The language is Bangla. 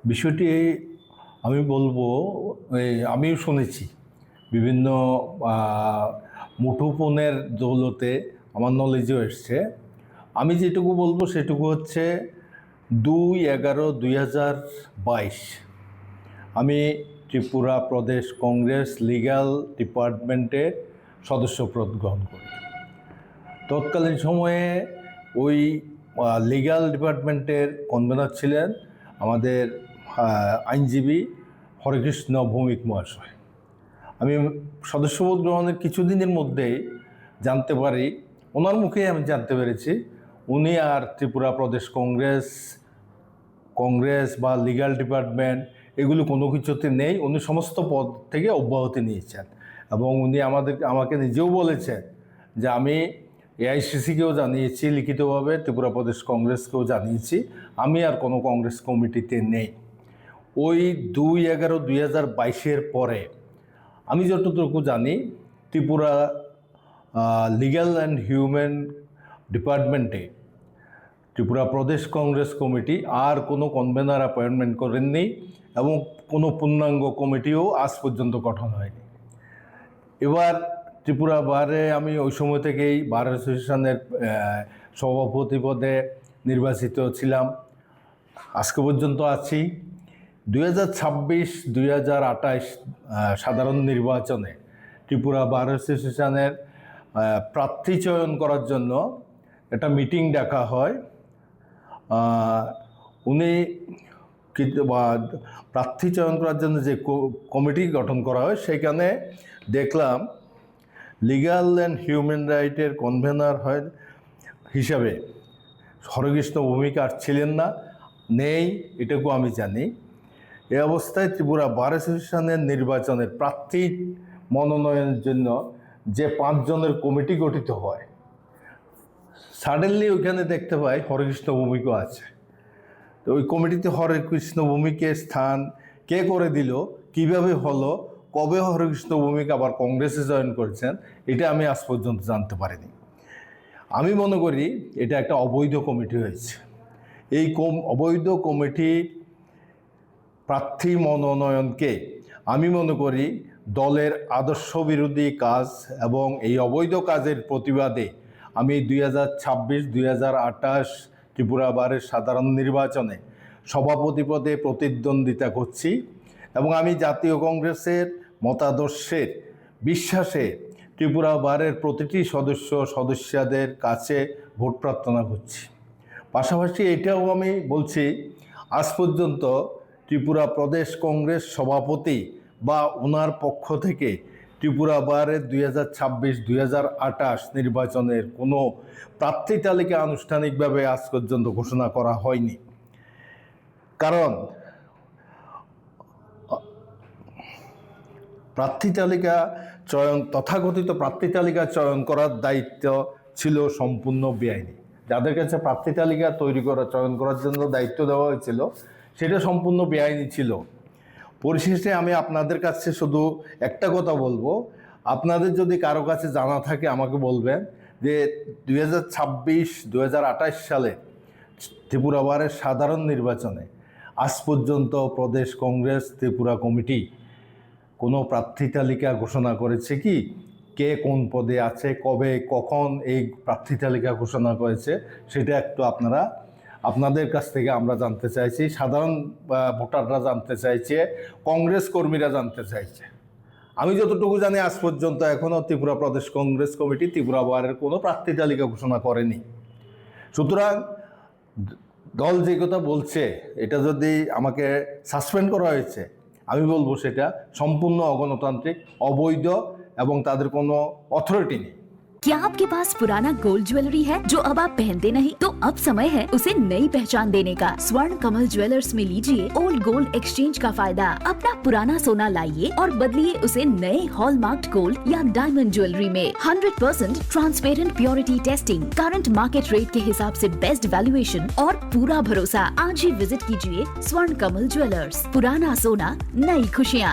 বিষয়টি আমি বলবো, আমিও শুনেছি বিভিন্ন মুঠোফোনের দৌলতে আমার নলেজেও এসছে। আমি যেটুকু বলবো সেটুকু হচ্ছে 2/11/2022 আমি ত্রিপুরা প্রদেশ কংগ্রেস লিগ্যাল ডিপার্টমেন্টের সদস্যপদ গ্রহণ করি। তৎকালীন সময়ে ওই লিগ্যাল ডিপার্টমেন্টের কনভেনার ছিলেন আমাদের আইনজীবী হরেকৃষ্ণ ভৌমিক মহাশয়। আমি সদস্যপদ গ্রহণের কিছুদিনের মধ্যেই জানতে পারি, ওনার মুখেই আমি জানতে পেরেছি উনি আর ত্রিপুরা প্রদেশ কংগ্রেস বা লিগ্যাল ডিপার্টমেন্ট এগুলো কোনো কিছুতে নেই। উনি সমস্ত পদ থেকে অব্যাহতি নিয়েছেন এবং উনি আমাকে নিজেও বলেছেন যে আমি এআইসিসিকেও জানিয়েছি লিখিতভাবে, ত্রিপুরা প্রদেশ কংগ্রেসকেও জানিয়েছি, আমি আর কোনো কংগ্রেস কমিটিতে নেই। ওই 2/11/2022 পরে আমি যতটুকু জানি ত্রিপুরা লিগ্যাল অ্যান্ড হিউম্যান ডিপার্টমেন্টে ত্রিপুরা প্রদেশ কংগ্রেস কমিটি আর কোনো কনভেনার অ্যাপয়েন্টমেন্ট করেননি এবং কোনো পূর্ণাঙ্গ কমিটিও আজ পর্যন্ত গঠন হয়নি। এবার ত্রিপুরা বারে আমি ওই সময় থেকেই বার অ্যাসোসিয়েশনের সভাপতি পদে নির্বাচিত ছিলাম, আজকে পর্যন্ত আছি। 2026-2028 সাধারণ নির্বাচনে ত্রিপুরা বার অ্যাসোসিয়েশনের প্রার্থী চয়ন করার জন্য একটা মিটিং ডাকা হয়। উনি প্রার্থী চয়ন করার জন্য যে কমিটি গঠন করা হয় সেখানে দেখলাম লিগ্যাল অ্যান্ড হিউম্যান রাইটের কনভেনার হয় হিসাবে হরেকৃষ্ণ ভৌমিক আর ছিলেন না, নেই, এটুকু আমি জানি। এই অবস্থায় ত্রিপুরা বার অ্যাসোসিয়েশনের নির্বাচনের প্রার্থী মনোনয়নের জন্য যে 5 জনের কমিটি গঠিত হয়, সাডেনলি ওইখানে দেখতে পাই হরেকৃষ্ণ ভৌমিকও আছে। তো ওই কমিটিতে হরেকৃষ্ণ ভৌমিকের স্থান কে করে দিল, কিভাবে হলো, কবে হরেকৃষ্ণ ভৌমিক আবার কংগ্রেসে জয়েন করেছেন, এটা আমি আজ পর্যন্ত জানতে পারিনি। আমি মনে করি এটা একটা অবৈধ কমিটি হয়েছে। এই অবৈধ কমিটি প্রার্থী মনোনয়নকে আমি মনে করি দলের আদর্শ বিরোধী কাজ এবং এই অবৈধ কাজের প্রতিবাদে আমি 2026-2028 ত্রিপুরা বারের সাধারণ নির্বাচনে সভাপতি পদে প্রতিদ্বন্দ্বিতা করছি এবং আমি জাতীয় কংগ্রেসের মতাদর্শের বিশ্বাসে ত্রিপুরা বারের প্রতিটি সদস্যদের কাছে ভোট প্রার্থনা করছি। পাশাপাশি এটাও আমি বলছি, আজ পর্যন্ত ত্রিপুরা প্রদেশ কংগ্রেস সভাপতি বা ওনার পক্ষ থেকে ত্রিপুরা বারের 2026-2028 নির্বাচনের কোনো প্রার্থী তালিকা আনুষ্ঠানিকভাবে আজ পর্যন্ত ঘোষণা করা হয়নি। কারণ তথাকথিত প্রার্থী তালিকা চয়ন করার দায়িত্ব ছিল সম্পূর্ণ বেআইনি। যাদের কাছে প্রার্থী তালিকা চয়ন করার জন্য দায়িত্ব দেওয়া হয়েছিল সেটা সম্পূর্ণ বেআইনি ছিল। পরিশেষে আমি আপনাদের কাছে শুধু একটা কথা বলবো, আপনাদের যদি কারো কাছে জানা থাকে আমাকে বলবেন যে 2026-2028 সালে ত্রিপুরা বারের সাধারণ নির্বাচনে আজ পর্যন্ত প্রদেশ কংগ্রেস ত্রিপুরা কমিটি কোনো প্রার্থী তালিকা ঘোষণা করেছে কি, কে কোন পদে আছে, কবে কখন এই প্রার্থী তালিকা ঘোষণা করেছে, সেটা একটু আপনাদের কাছ থেকে আমরা জানতে চাইছি। সাধারণ ভোটাররা জানতে চাইছে, কংগ্রেস কর্মীরা জানতে চাইছে। আমি যতটুকু জানি আজ পর্যন্ত এখনও ত্রিপুরা প্রদেশ কংগ্রেস কমিটি ত্রিপুরা বারের কোনো প্রার্থী তালিকা ঘোষণা করেনি। সুতরাং দল যে কথা বলছে এটা যদি আমাকে সাসপেন্ড করা হয়েছে, আমি বলবো সেটা সম্পূর্ণ অগণতান্ত্রিক, অবৈধ এবং তাদের কোনো অথরিটি নেই। क्या आपके पास पुराना गोल्ड ज्वेलरी है जो अब आप पहनते नहीं? तो अब समय है उसे नई पहचान देने का। स्वर्ण कमल ज्वेलर्स में लीजिए ओल्ड गोल्ड एक्सचेंज का फायदा। अपना पुराना सोना लाइए और बदलिए उसे नए हॉलमार्क्ड गोल्ड या डायमंड ज्वेलरी में। 100% transparent purity testing, current market rate के हिसाब से बेस्ट वैल्यूएशन और पूरा भरोसा। आज ही विजिट कीजिए स्वर्ण कमल ज्वेलर्स। पुराना सोना, नई खुशियाँ।